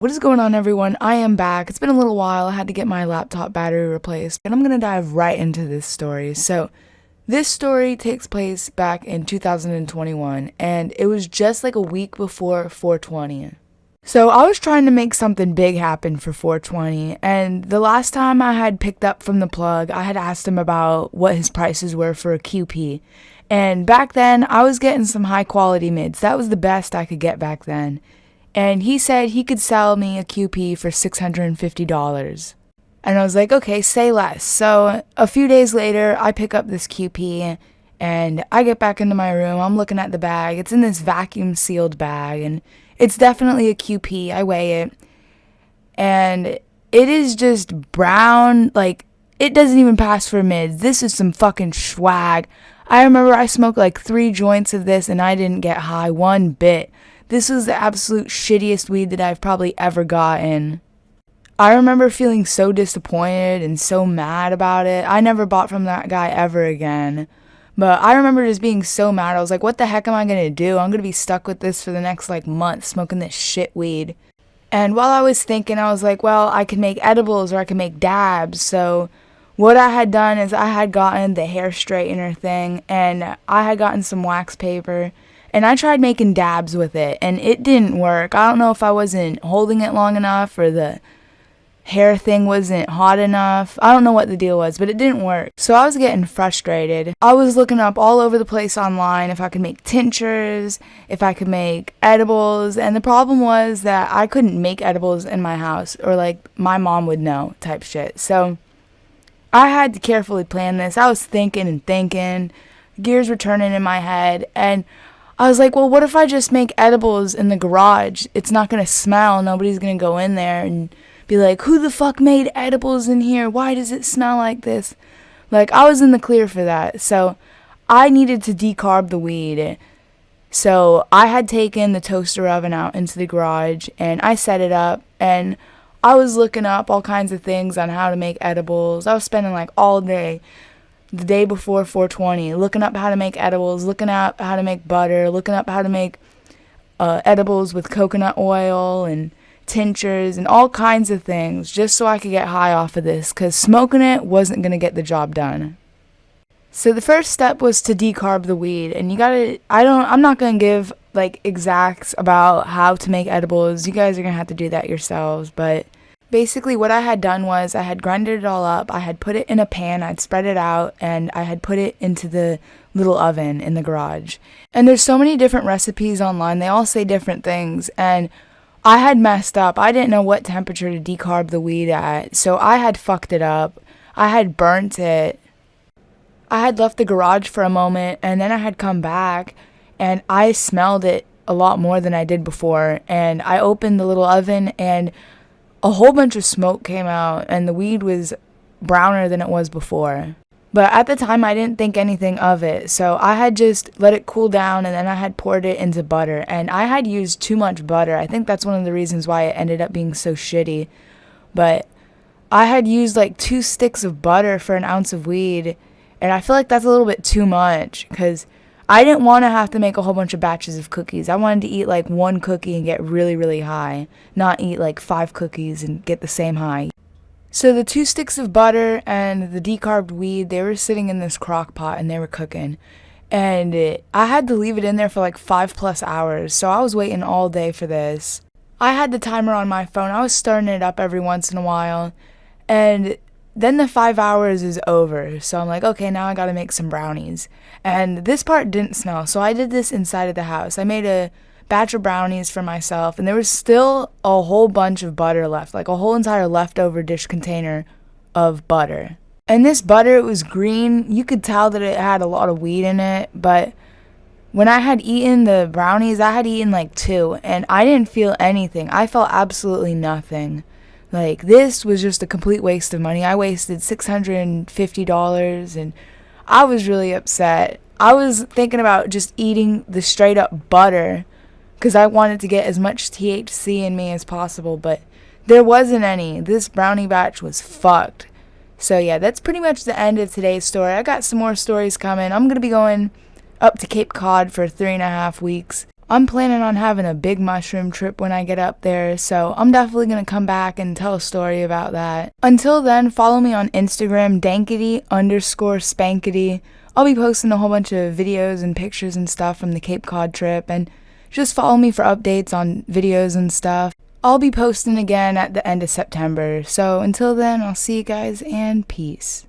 What is going on, everyone? I am back. It's been a little while. I had to get my laptop battery replaced, and I'm going to dive right into this story. So, this story takes place back in 2021, and it was just like a week before 420. So, I was trying to make something big happen for 420, and the last time I had picked up from the plug, I had asked him about what his prices were for a QP. And back then, I was getting some high quality mids. That was the best I could get back then. And he said he could sell me a QP for $650. And I was like, okay, say less. So a few days later, I pick up this QP and I get back into my room. I'm looking at the bag. It's in this vacuum sealed bag and it's definitely a QP. I weigh it and it is just brown. Like, it doesn't even pass for mids. This is some fucking swag. I remember I smoked like 3 joints of this and I didn't get high one bit. This was the absolute shittiest weed that I've probably ever gotten. I remember feeling so disappointed and so mad about it. I never bought from that guy ever again. But I remember just being so mad. I was like, what the heck am I going to do? I'm going to be stuck with this for the next month, smoking this shit weed. And while I was thinking, I was like, well, I could make edibles or I could make dabs. So what I had done is I had gotten the hair straightener thing and I had gotten some wax paper. And I tried making dabs with it, and it didn't work. I don't know if I wasn't holding it long enough or the hair thing wasn't hot enough. I don't know what the deal was, but it didn't work. So I was getting frustrated. I was looking up all over the place online if I could make tinctures, if I could make edibles, and the problem was that I couldn't make edibles in my house, or my mom would know type shit. So I had to carefully plan this. I was thinking and thinking. Gears were turning in my head, and I was like, well, what if I just make edibles in the garage? It's not going to smell. Nobody's going to go in there and be like, who the fuck made edibles in here? Why does it smell like this? I was in the clear for that. So I needed to decarb the weed. So I had taken the toaster oven out into the garage and I set it up and I was looking up all kinds of things on how to make edibles. I was spending all day. The day before 420, looking up how to make edibles, looking up how to make butter, looking up how to make edibles with coconut oil and tinctures and all kinds of things just so I could get high off of this because smoking it wasn't going to get the job done. So the first step was to decarb the weed, and I'm not going to give exacts about how to make edibles. You guys are going to have to do that yourselves, but basically, what I had done was I had grinded it all up, I had put it in a pan, I'd spread it out, and I had put it into the little oven in the garage. And there's so many different recipes online, they all say different things, and I had messed up. I didn't know what temperature to decarb the weed at, so I had fucked it up. I had burnt it. I had left the garage for a moment, and then I had come back, and I smelled it a lot more than I did before, and I opened the little oven, and a whole bunch of smoke came out and the weed was browner than it was before. But at the time I didn't think anything of it, so I had just let it cool down and then I had poured it into butter. And I had used too much butter. I think that's one of the reasons why it ended up being so shitty. But I had used 2 sticks of butter for an ounce of weed, and I feel like that's a little bit too much because I didn't want to have to make a whole bunch of batches of cookies. I wanted to eat 1 cookie and get really, really high, not eat 5 cookies and get the same high. So the 2 sticks of butter and the decarbed weed, they were sitting in this crock pot and they were cooking. And I had to leave it in there for 5+ hours, so I was waiting all day for this. I had the timer on my phone. I was starting it up every once in a while. And then the 5 hours is over, so I'm like, okay, now I gotta make some brownies. And this part didn't smell, so I did this inside of the house. I made a batch of brownies for myself, and there was still a whole bunch of butter left, a whole entire leftover dish container of butter. And this butter, it was green. You could tell that it had a lot of weed in it, but when I had eaten the brownies, I had eaten 2, and I didn't feel anything. I felt absolutely nothing. This was just a complete waste of money. I wasted $650, and I was really upset. I was thinking about just eating the straight up butter because I wanted to get as much THC in me as possible, but there wasn't any. This brownie batch was fucked. So yeah, that's pretty much the end of today's story. I got some more stories coming. I'm going to be going up to Cape Cod for 3.5 weeks. I'm planning on having a big mushroom trip when I get up there, so I'm definitely going to come back and tell a story about that. Until then, follow me on Instagram, dankity_spankity. I'll be posting a whole bunch of videos and pictures and stuff from the Cape Cod trip, and just follow me for updates on videos and stuff. I'll be posting again at the end of September, so until then, I'll see you guys and peace.